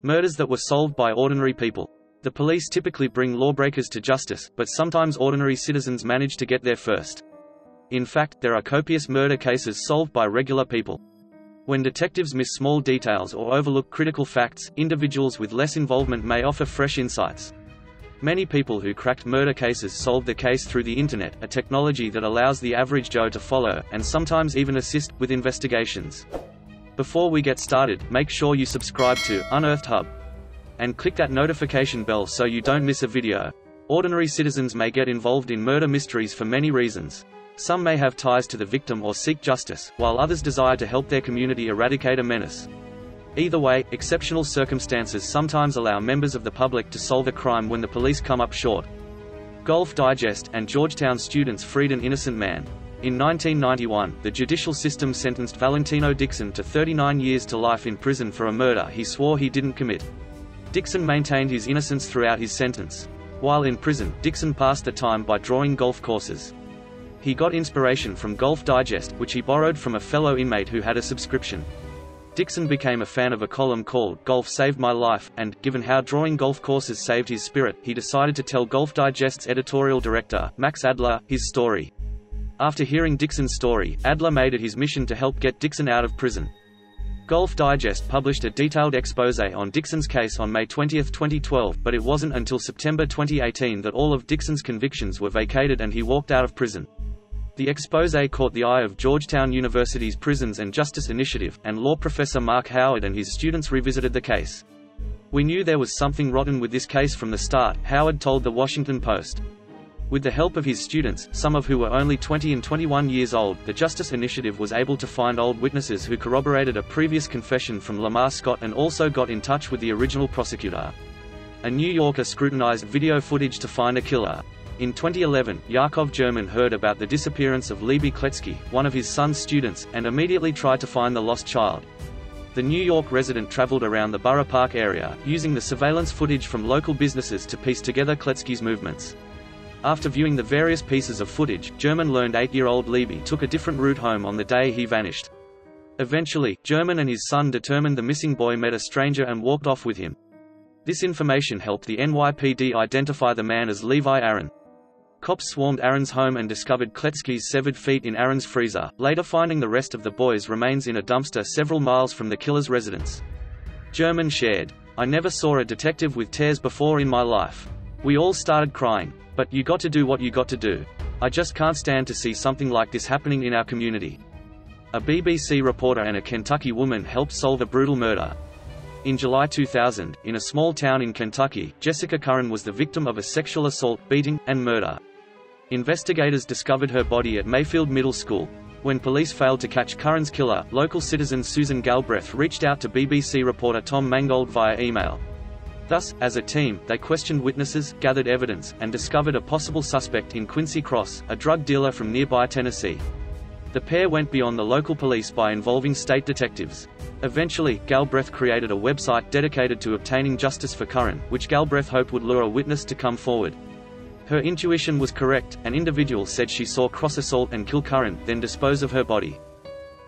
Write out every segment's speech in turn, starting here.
Murders that were solved by ordinary people. The police typically bring lawbreakers to justice, but sometimes ordinary citizens manage to get there first. In fact, there are copious murder cases solved by regular people. When detectives miss small details or overlook critical facts, individuals with less involvement may offer fresh insights. Many people who cracked murder cases solved the case through the Internet, a technology that allows the average Joe to follow, and sometimes even assist, with investigations. Before we get started, make sure you subscribe to Unearthed Hub. And click that notification bell so you don't miss a video. Ordinary citizens may get involved in murder mysteries for many reasons. Some may have ties to the victim or seek justice, while others desire to help their community eradicate a menace. Either way, exceptional circumstances sometimes allow members of the public to solve a crime when the police come up short. Golf Digest and Georgetown students freed an innocent man. In 1991, the judicial system sentenced Valentino Dixon to 39 years to life in prison for a murder he swore he didn't commit. Dixon maintained his innocence throughout his sentence. While in prison, Dixon passed the time by drawing golf courses. He got inspiration from Golf Digest, which he borrowed from a fellow inmate who had a subscription. Dixon became a fan of a column called Golf Saved My Life, and, given how drawing golf courses saved his spirit, he decided to tell Golf Digest's editorial director, Max Adler, his story. After hearing Dixon's story, Adler made it his mission to help get Dixon out of prison. Golf Digest published a detailed exposé on Dixon's case on May 20, 2012, but it wasn't until September 2018 that all of Dixon's convictions were vacated and he walked out of prison. The exposé caught the eye of Georgetown University's Prisons and Justice Initiative, and law professor Mark Howard and his students revisited the case. "We knew there was something rotten with this case from the start," Howard told The Washington Post. With the help of his students, some of who were only 20 and 21 years old, the Justice Initiative was able to find old witnesses who corroborated a previous confession from Lamar Scott and also got in touch with the original prosecutor. A New Yorker scrutinized video footage to find a killer. In 2011, Yakov German heard about the disappearance of Levi Kletsky, one of his son's students, and immediately tried to find the lost child. The New York resident traveled around the Borough Park area, using the surveillance footage from local businesses to piece together Kletsky's movements. After viewing the various pieces of footage, German learned 8-year-old Levi took a different route home on the day he vanished. Eventually, German and his son determined the missing boy met a stranger and walked off with him. This information helped the NYPD identify the man as Levi Aaron. Cops swarmed Aaron's home and discovered Kletsky's severed feet in Aaron's freezer, later finding the rest of the boy's remains in a dumpster several miles from the killer's residence. German shared, "I never saw a detective with tears before in my life. We all started crying. But you got to do what you got to do. I just can't stand to see something like this happening in our community." A BBC reporter and a Kentucky woman helped solve a brutal murder. In July 2000, in a small town in Kentucky, Jessica Curran was the victim of a sexual assault, beating, and murder. Investigators discovered her body at Mayfield Middle School. When police failed to catch Curran's killer, local citizen Susan Galbraith reached out to BBC reporter Tom Mangold via email. Thus, as a team, they questioned witnesses, gathered evidence, and discovered a possible suspect in Quincy Cross, a drug dealer from nearby Tennessee. The pair went beyond the local police by involving state detectives. Eventually, Galbraith created a website dedicated to obtaining justice for Curran, which Galbraith hoped would lure a witness to come forward. Her intuition was correct. An individual said she saw Cross assault and kill Curran, then dispose of her body.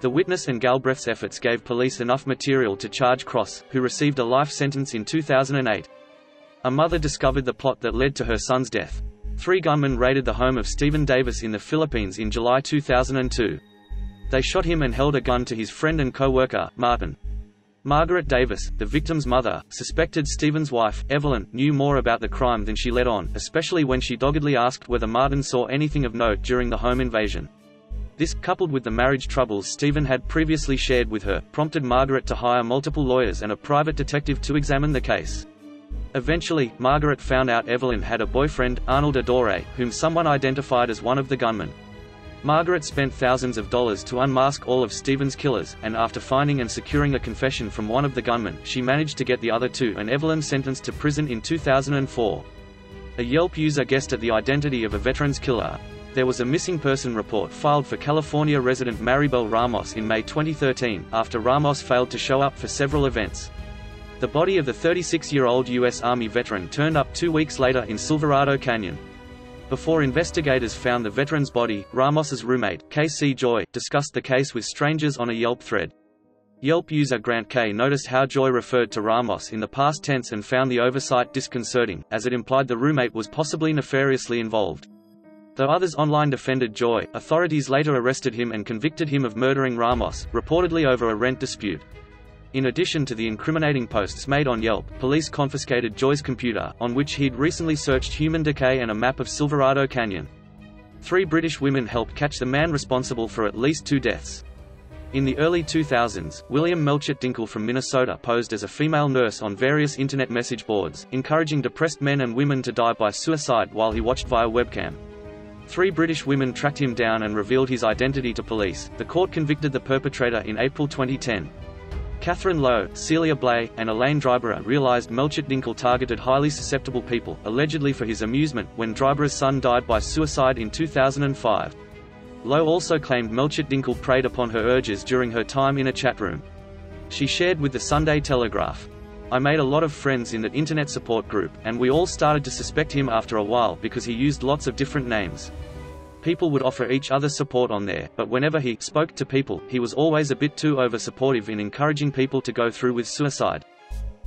The witness and Galbraith's efforts gave police enough material to charge Cross, who received a life sentence in 2008. A mother discovered the plot that led to her son's death. 3 gunmen raided the home of Stephen Davis in the Philippines in July 2002. They shot him and held a gun to his friend and co-worker, Martin. Margaret Davis, the victim's mother, suspected Stephen's wife, Evelyn, knew more about the crime than she let on, especially when she doggedly asked whether Martin saw anything of note during the home invasion. This, coupled with the marriage troubles Stephen had previously shared with her, prompted Margaret to hire multiple lawyers and a private detective to examine the case. Eventually, Margaret found out Evelyn had a boyfriend, Arnold Adore, whom someone identified as one of the gunmen. Margaret spent thousands of dollars to unmask all of Stephen's killers, and after finding and securing a confession from one of the gunmen, she managed to get the other 2 and Evelyn sentenced to prison in 2004. A Yelp user guessed at the identity of a veteran's killer. There was a missing person report filed for California resident Maribel Ramos in May 2013, after Ramos failed to show up for several events. The body of the 36-year-old U.S. Army veteran turned up 2 weeks later in Silverado Canyon. Before investigators found the veteran's body, Ramos's roommate, K.C. Joy, discussed the case with strangers on a Yelp thread. Yelp user Grant K noticed how Joy referred to Ramos in the past tense and found the oversight disconcerting, as it implied the roommate was possibly nefariously involved. Though others online defended Joy, authorities later arrested him and convicted him of murdering Ramos, reportedly over a rent dispute. In addition to the incriminating posts made on Yelp, police confiscated Joy's computer, on which he'd recently searched human decay and a map of Silverado Canyon. 3 British women helped catch the man responsible for at least 2 deaths. In the early 2000s, William MelchertDinkel from Minnesota posed as a female nurse on various internet message boards, encouraging depressed men and women to die by suicide while he watched via webcam. 3 British women tracked him down and revealed his identity to police. The court convicted the perpetrator in April 2010. Catherine Lowe, Celia Blay, and Elaine Dryborough realized MelchertDinkel targeted highly susceptible people, allegedly for his amusement, when Dryborough's son died by suicide in 2005. Lowe also claimed MelchertDinkel preyed upon her urges during her time in a chat room. She shared with the Sunday Telegraph, "I made a lot of friends in that internet support group, and we all started to suspect him after a while because he used lots of different names. People would offer each other support on there, but whenever he spoke to people, he was always a bit too over-supportive in encouraging people to go through with suicide.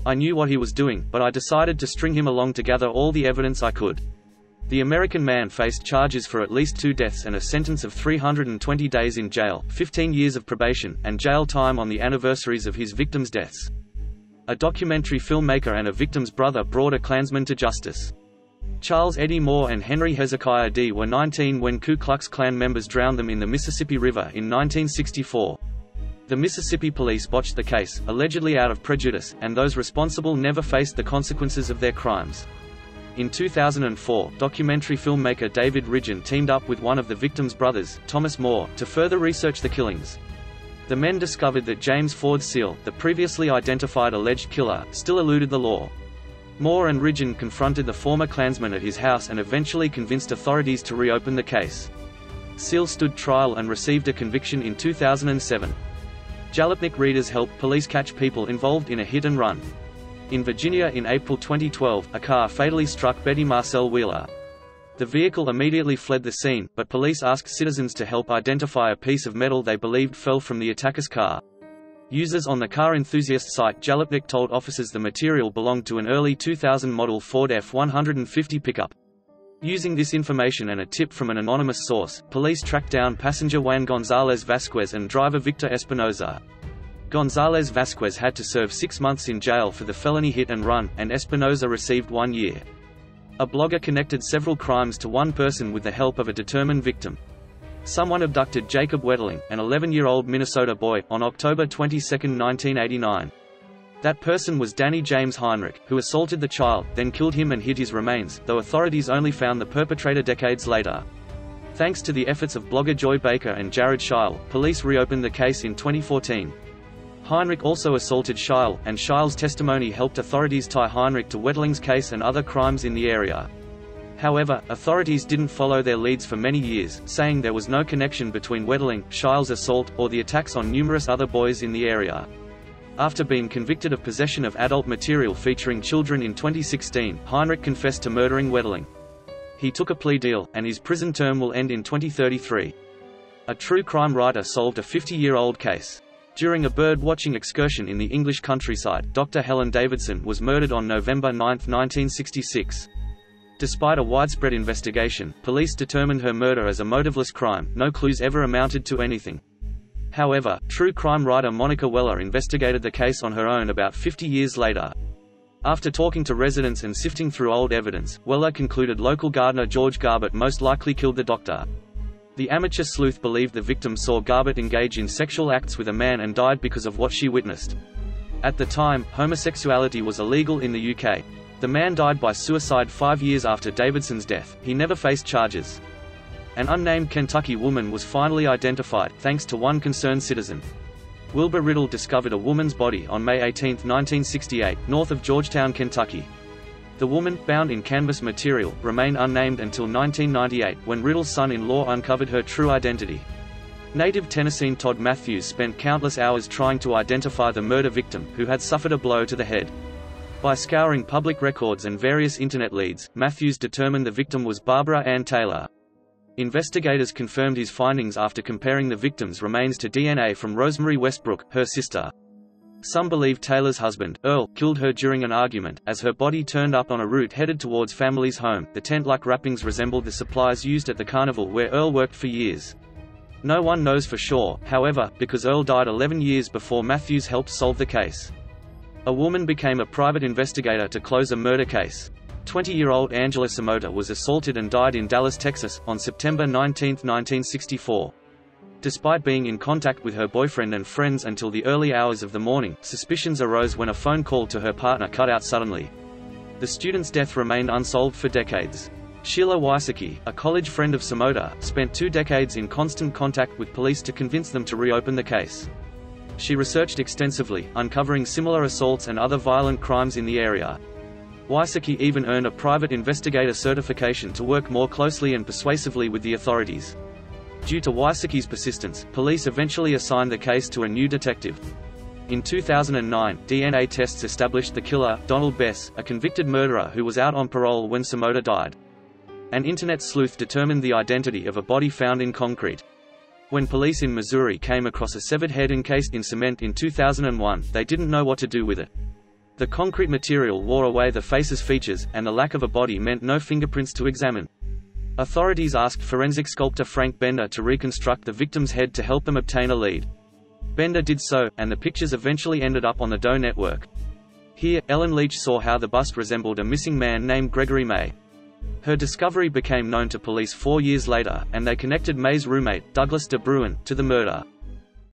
I knew what he was doing, but I decided to string him along to gather all the evidence I could." The American man faced charges for at least 2 deaths and a sentence of 320 days in jail, 15 years of probation, and jail time on the anniversaries of his victims' deaths. A documentary filmmaker and a victim's brother brought a Klansman to justice. Charles Eddie Moore and Henry Hezekiah D. were 19 when Ku Klux Klan members drowned them in the Mississippi River in 1964. The Mississippi police botched the case, allegedly out of prejudice, and those responsible never faced the consequences of their crimes. In 2004, documentary filmmaker David Ridgen teamed up with one of the victims' brothers, Thomas Moore, to further research the killings. The men discovered that James Ford Seal, the previously identified alleged killer, still eluded the law. Moore and Ridgen confronted the former Klansman at his house and eventually convinced authorities to reopen the case. Seal stood trial and received a conviction in 2007. Jalopnik readers helped police catch people involved in a hit-and-run. In Virginia in April 2012, a car fatally struck Betty Marcel Wheeler. The vehicle immediately fled the scene, but police asked citizens to help identify a piece of metal they believed fell from the attacker's car. Users on the car enthusiast site Jalopnik told officers the material belonged to an early 2000 model Ford F-150 pickup. Using this information and a tip from an anonymous source, police tracked down passenger Juan González Vázquez and driver Victor Espinoza. González Vázquez had to serve 6 months in jail for the felony hit-and-run, and Espinoza received 1 year. A blogger connected several crimes to one person with the help of a determined victim. Someone abducted Jacob Wetterling, an 11-year-old Minnesota boy, on October 22, 1989. That person was Danny James Heinrich, who assaulted the child, then killed him and hid his remains, though authorities only found the perpetrator decades later. Thanks to the efforts of blogger Joy Baker and Jared Scheil, police reopened the case in 2014. Heinrich also assaulted Scheil, and Scheil's testimony helped authorities tie Heinrich to Wetterling's case and other crimes in the area. However, authorities didn't follow their leads for many years, saying there was no connection between Wetterling, Scheil's assault, or the attacks on numerous other boys in the area. After being convicted of possession of adult material featuring children in 2016, Heinrich confessed to murdering Wetterling. He took a plea deal, and his prison term will end in 2033. A true crime writer solved a 50-year-old case. During a bird-watching excursion in the English countryside, Dr. Helen Davidson was murdered on November 9, 1966. Despite a widespread investigation, police determined her murder as a motiveless crime. No clues ever amounted to anything. However, true crime writer Monica Weller investigated the case on her own about 50 years later. After talking to residents and sifting through old evidence, Weller concluded local gardener George Garbutt most likely killed the doctor. The amateur sleuth believed the victim saw Garbutt engage in sexual acts with a man and died because of what she witnessed. At the time, homosexuality was illegal in the UK. The man died by suicide 5 years after Davidson's death. He never faced charges. An unnamed Kentucky woman was finally identified, thanks to one concerned citizen. Wilbur Riddle discovered a woman's body on May 18, 1968, north of Georgetown, Kentucky. The woman, bound in canvas material, remained unnamed until 1998, when Riddle's son-in-law uncovered her true identity. Native Tennessean Todd Matthews spent countless hours trying to identify the murder victim, who had suffered a blow to the head. By scouring public records and various internet leads, Matthews determined the victim was Barbara Ann Taylor. Investigators confirmed his findings after comparing the victim's remains to DNA from Rosemary Westbrook, her sister. Some believe Taylor's husband, Earl, killed her during an argument, as her body turned up on a route headed towards family's home. The tent-like wrappings resembled the supplies used at the carnival where Earl worked for years. No one knows for sure, however, because Earl died 11 years before Matthews helped solve the case. A woman became a private investigator to close a murder case. 20-year-old Angela Samota was assaulted and died in Dallas, Texas, on September 19, 1964. Despite being in contact with her boyfriend and friends until the early hours of the morning, suspicions arose when a phone call to her partner cut out suddenly. The student's death remained unsolved for decades. Sheila Wysocki, a college friend of Samota, spent 2 decades in constant contact with police to convince them to reopen the case. She researched extensively, uncovering similar assaults and other violent crimes in the area. Wysocki even earned a private investigator certification to work more closely and persuasively with the authorities. Due to Wysocki's persistence, police eventually assigned the case to a new detective. In 2009, DNA tests established the killer, Donald Bess, a convicted murderer who was out on parole when Samota died. An internet sleuth determined the identity of a body found in concrete. When police in Missouri came across a severed head encased in cement in 2001, they didn't know what to do with it. The concrete material wore away the face's features, and the lack of a body meant no fingerprints to examine. Authorities asked forensic sculptor Frank Bender to reconstruct the victim's head to help them obtain a lead. Bender did so, and the pictures eventually ended up on the Doe network. Here, Ellen Leach saw how the bust resembled a missing man named Gregory May. Her discovery became known to police 4 years later, and they connected May's roommate, Douglas de Bruin, to the murder.